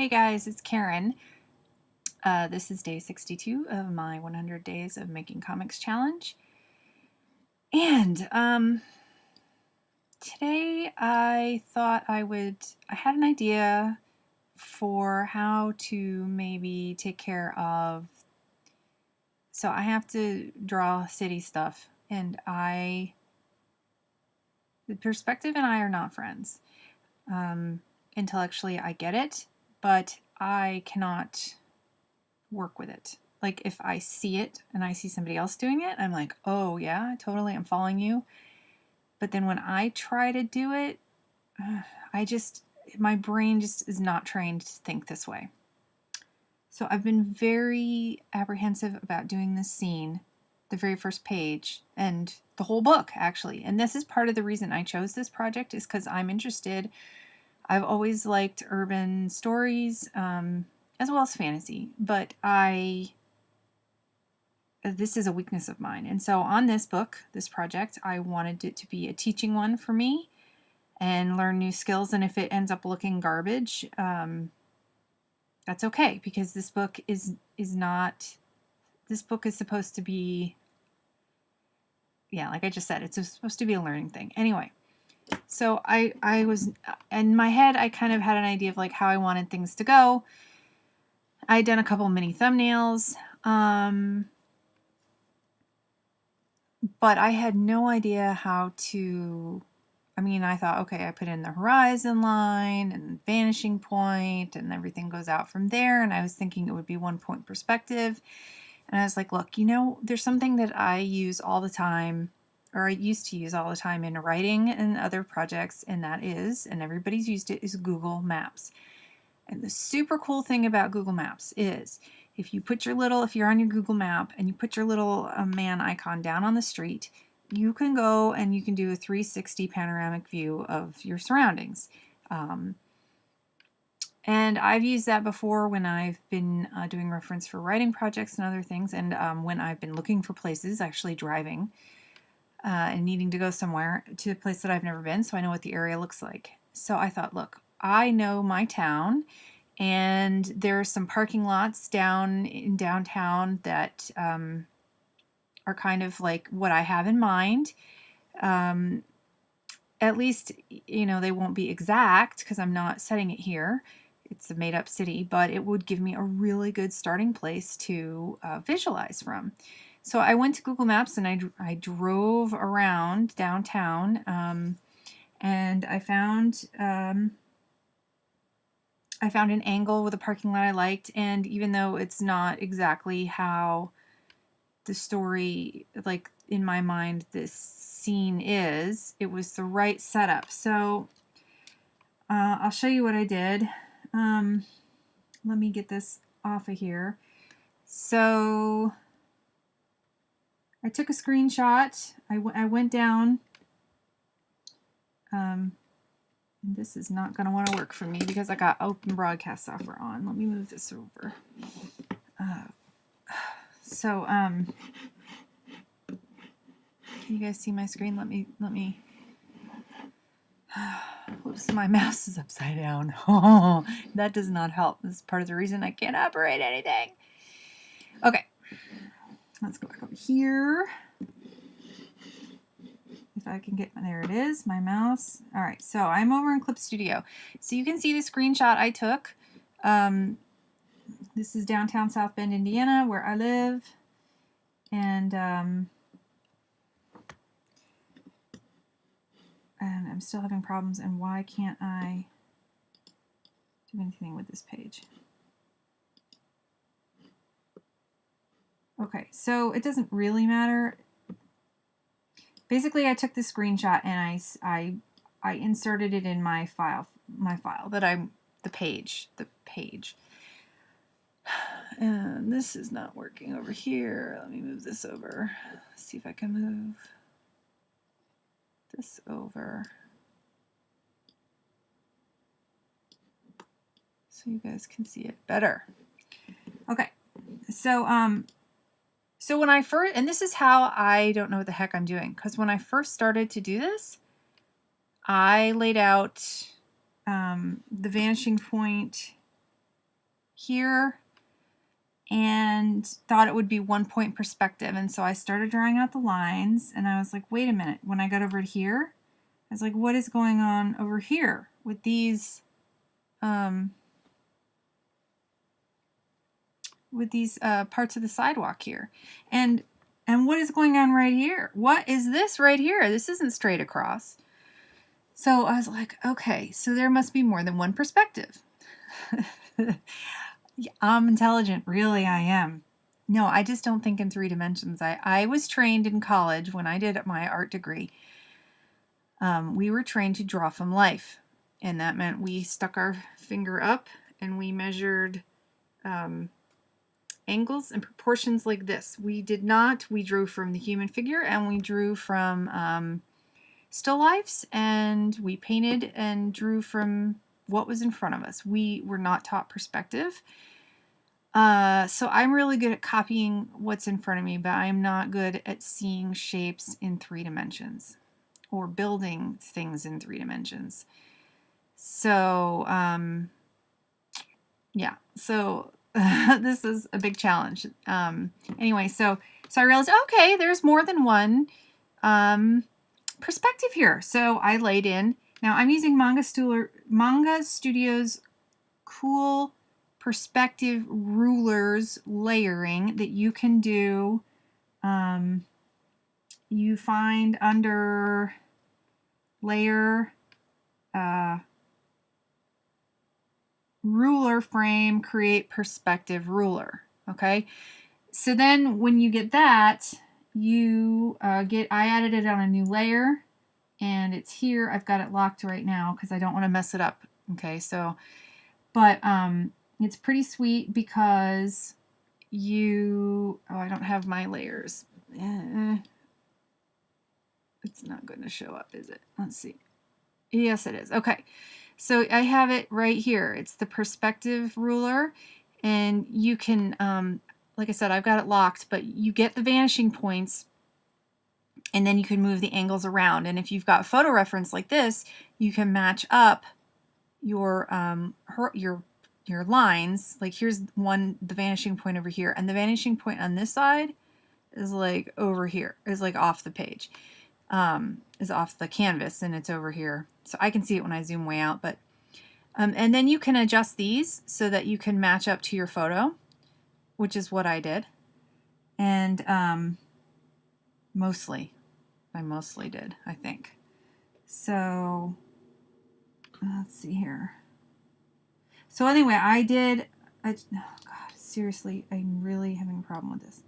Hey guys, it's Karen. This is day 62 of my 100 Days of Making Comics challenge. And today I thought I had an idea for how to maybe take care of, so I have to draw city stuff, and the perspective and I are not friends. Intellectually I get it, but I cannot work with it. Like if I see it and I see somebody else doing it, I'm like, oh yeah, totally, I'm following you. But then when I try to do it, my brain just is not trained to think this way. So I've been very apprehensive about doing this scene, the very first page, and the whole book actually. And this is part of the reason I chose this project, is because I'm interested. I've always liked urban stories, as well as fantasy, but this is a weakness of mine. And so on this book, this project, I wanted it to be a teaching one for me and learn new skills. And if it ends up looking garbage, that's okay, because this book is supposed to be, yeah, like I just said, it's supposed to be a learning thing. Anyway, so I was, in my head, I kind of had an idea of like how I wanted things to go. I had done a couple mini thumbnails, but I had no idea how to, I thought, okay, I put in the horizon line and vanishing point and everything goes out from there. And I was thinking it would be 1 point perspective. And I was like, look, there's something that I use all the time, or I used to use all the time in writing and other projects, and that is, and everybody's used it, is Google Maps. And the super cool thing about Google Maps is if you're on your Google map and you put your little man icon down on the street, you can go and you can do a 360 panoramic view of your surroundings. And I've used that before when I've been doing reference for writing projects and other things, and when I've been looking for places, actually driving and needing to go somewhere to a place that I've never been, so I know what the area looks like. So I thought, look, I know my town, and there are some parking lots down in downtown that are kind of like what I have in mind. At least, they won't be exact because I'm not setting it here. It's a made-up city, but it would give me a really good starting place to visualize from. So I went to Google Maps and I drove around downtown, and I found an angle with a parking lot I liked. And even though it's not exactly how the story, like in my mind, this scene is, it was the right setup. So I'll show you what I did. Let me get this off of here. So I took a screenshot. I went down. And this is not going to want to work for me because I got open broadcast software on. Let me move this over. Can you guys see my screen? Let me. Whoops, my mouse is upside down. That does not help. This is part of the reason I can't operate anything. Okay, let's go back over here. If I can get, there it is, my mouse. All right, so I'm over in Clip Studio. So you can see the screenshot I took. This is downtown South Bend, Indiana, where I live. And I'm still having problems, and why can't I do anything with this page? Okay, so it doesn't really matter. Basically, I took the screenshot and I inserted it in my file the page. And this is not working over here. Let me move this over. See if I can move this over so you guys can see it better. Okay, so when I first, and this is how I don't know what the heck I'm doing, because when I first started to do this, I laid out the vanishing point here and thought it would be 1 point perspective. And so I started drawing out the lines and I was like, wait a minute. When I got over here, I was like, what is going on over here with these parts of the sidewalk here? And what is going on right here? What is this right here? This isn't straight across. So I was like, okay, so there must be more than one perspective. Yeah, I'm intelligent, really I am. No, I just don't think in 3 dimensions. I was trained in college when I did my art degree. We were trained to draw from life, and that meant we stuck our finger up and we measured angles and proportions like this. We drew from the human figure and we drew from still lifes, and we painted and drew from what was in front of us. We were not taught perspective. So I'm really good at copying what's in front of me, but I'm not good at seeing shapes in 3 dimensions or building things in 3 dimensions. So, yeah, so this is a big challenge. Anyway, so I realized, okay, there's more than one perspective here. So I laid in. Now I'm using Manga Studio's cool perspective rulers layering that you can do. You find under layer ruler frame, create perspective ruler. Okay, so then when you get that, you I added it on a new layer, and it's here. I've got it locked right now because I don't want to mess it up. Okay, so but it's pretty sweet because I don't have my layers. It's not going to show up, is it? Let's see. Yes, it is. Okay, so I have it right here. It's the perspective ruler, and you can, like I said, I've got it locked, but you get the vanishing points, and then you can move the angles around. And if you've got photo reference like this, you can match up your lines. Like here's the vanishing point over here, and the vanishing point on this side is like over here, is like off the page, is off the canvas, and it's over here. So I can see it when I zoom way out, but and then you can adjust these so that you can match up to your photo, which is what I did. And I mostly did, I think. So let's see here. So anyway, oh God, seriously, I'm really having a problem with this.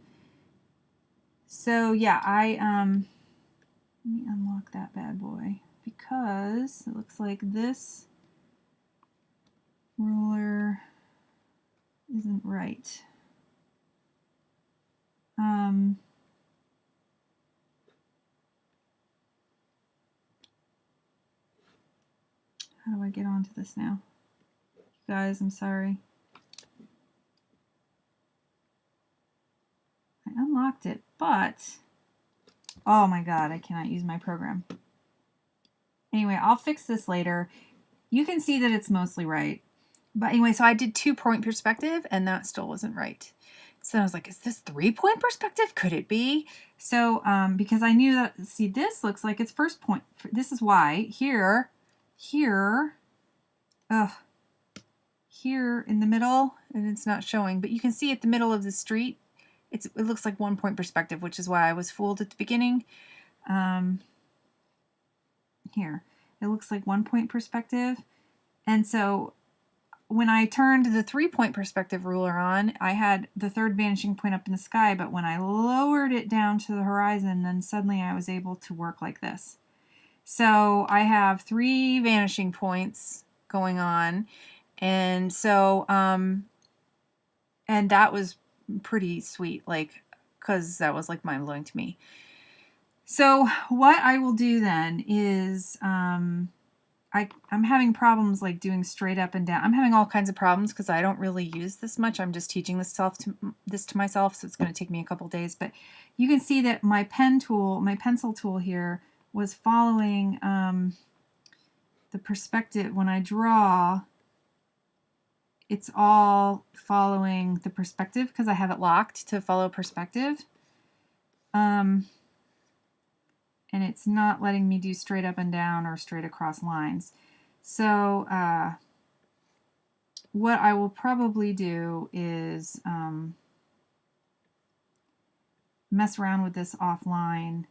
So yeah, let me unlock that bad boy because it looks like this ruler isn't right. How do I get onto this now? You guys, I'm sorry. I unlocked it, but oh my God, I cannot use my program. Anyway, I'll fix this later. You can see that it's mostly right. But anyway, so I did 2-point perspective and that still wasn't right. So I was like, is this 3-point perspective? Could it be? So, because I knew that, see, this looks like it's first point. This is why here in the middle, and it's not showing, but you can see at the middle of the street, it looks like 1-point perspective, which is why I was fooled at the beginning. Here, it looks like 1-point perspective. And so when I turned the 3-point perspective ruler on, I had the third vanishing point up in the sky, but when I lowered it down to the horizon, then suddenly I was able to work like this. So I have 3 vanishing points going on, and so and that was pretty sweet, like, because that was like mind-blowing to me. So what I will do then is I'm having problems like doing straight up and down. I'm having all kinds of problems because I don't really use this much. I'm just teaching this to myself, so it's going to take me a couple days. But you can see that my pencil tool here was following the perspective. When I draw, it's all following the perspective because I have it locked to follow perspective. And it's not letting me do straight up and down or straight across lines. So what I will probably do is mess around with this offline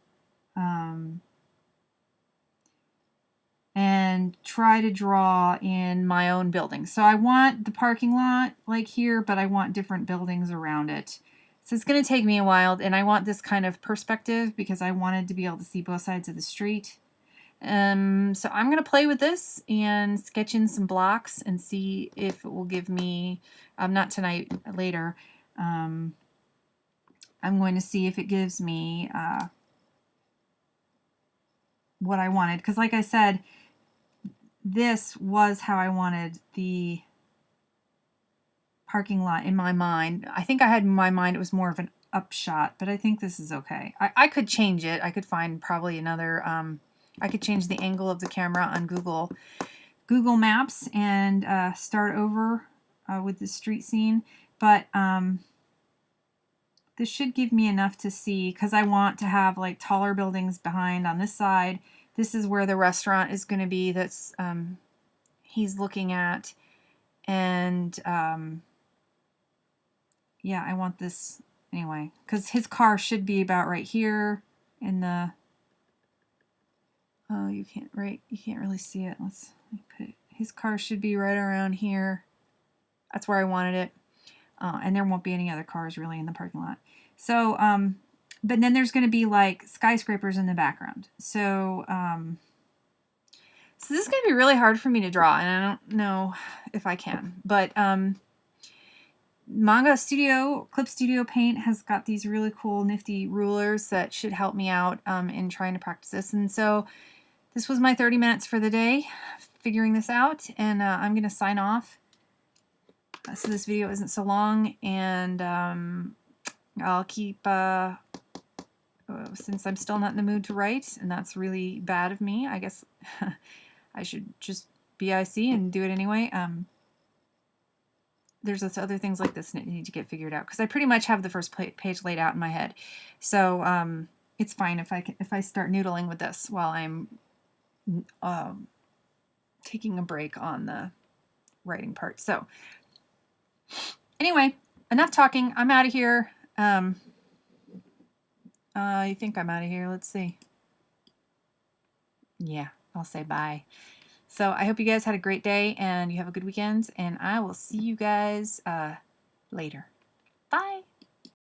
and try to draw in my own building. So I want the parking lot like here, but I want different buildings around it. So it's going to take me a while, and I want this kind of perspective because I wanted to be able to see both sides of the street. So I'm going to play with this and sketch in some blocks and see if it will give me, not tonight, later, I'm going to see if it gives me what I wanted. Because like I said, this was how I wanted the parking lot in my mind. I think I had in my mind it was more of an upshot, but I think this is okay. I could change it. I could find probably another, I could change the angle of the camera on Google Maps and start over with the street scene. But this should give me enough to see, because I want to have like taller buildings behind on this side. This is where the restaurant is going to be that's he's looking at. And yeah, I want this anyway, because his car should be about right here in the, oh, you can't really see it. Let me put it. His car should be right around here. That's where I wanted it. And there won't be any other cars really in the parking lot. So, but then there's going to be like skyscrapers in the background. So, so this is going to be really hard for me to draw, and I don't know if I can. But Manga Studio, Clip Studio Paint has got these really cool nifty rulers that should help me out in trying to practice this. And so this was my 30 minutes for the day figuring this out, and I'm going to sign off so this video isn't so long, and I'll keep, since I'm still not in the mood to write, and that's really bad of me, I guess I should just be IC and do it anyway. There's those other things like this that need to get figured out, because I pretty much have the first page laid out in my head. So it's fine if I start noodling with this while I'm taking a break on the writing part. So anyway, enough talking. I'm out of here. I think I'm out of here. Let's see. Yeah, I'll say bye. So I hope you guys had a great day and you have a good weekend, and I will see you guys later.